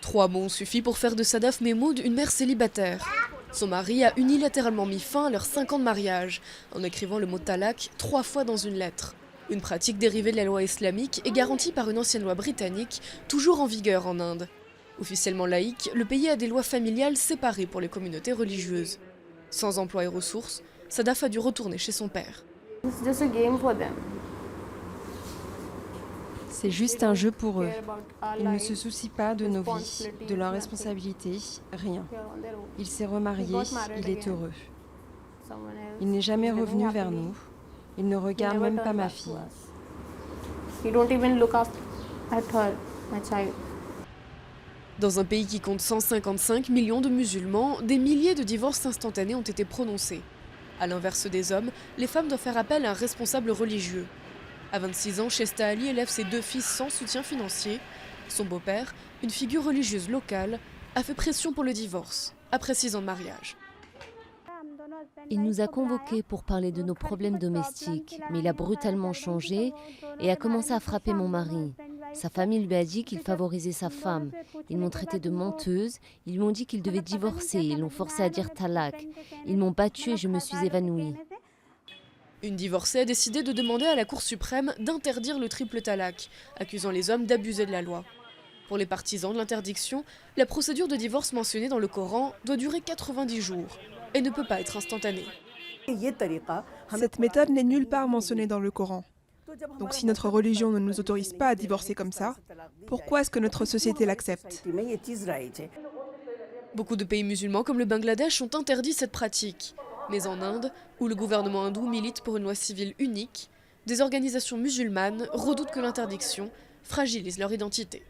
3 mots ont suffi pour faire de Sadaf Mehmood une mère célibataire. Son mari a unilatéralement mis fin à leurs 5 ans de mariage, en écrivant le mot talak 3 fois dans une lettre. Une pratique dérivée de la loi islamique et garantie par une ancienne loi britannique, toujours en vigueur en Inde. Officiellement laïque, le pays a des lois familiales séparées pour les communautés religieuses. Sans emploi et ressources, Sadaf a dû retourner chez son père. C'est juste un jeu pour eux. Ils ne se soucient pas de nos vies, de leurs responsabilités, rien. Il s'est remarié, il est heureux. Il n'est jamais revenu vers nous. Il ne regarde même pas ma fille. Dans un pays qui compte 155 millions de musulmans, des milliers de divorces instantanés ont été prononcés. À l'inverse des hommes, les femmes doivent faire appel à un responsable religieux. À 26 ans, Shesta Ali élève ses 2 fils sans soutien financier. Son beau-père, une figure religieuse locale, a fait pression pour le divorce, après 6 ans de mariage. Il nous a convoqués pour parler de nos problèmes domestiques, mais il a brutalement changé et a commencé à frapper mon mari. Sa famille lui a dit qu'il favorisait sa femme. Ils m'ont traité de menteuse, ils m'ont dit qu'il devait divorcer, ils l'ont forcé à dire talak. Ils m'ont battue et je me suis évanouie. Une divorcée a décidé de demander à la Cour suprême d'interdire le triple talak, accusant les hommes d'abuser de la loi. Pour les partisans de l'interdiction, la procédure de divorce mentionnée dans le Coran doit durer 90 jours et ne peut pas être instantanée. Cette méthode n'est nulle part mentionnée dans le Coran. Donc si notre religion ne nous autorise pas à divorcer comme ça, pourquoi est-ce que notre société l'accepte? Beaucoup de pays musulmans comme le Bangladesh ont interdit cette pratique. Mais en Inde, où le gouvernement hindou milite pour une loi civile unique, des organisations musulmanes redoutent que l'interdiction fragilise leur identité.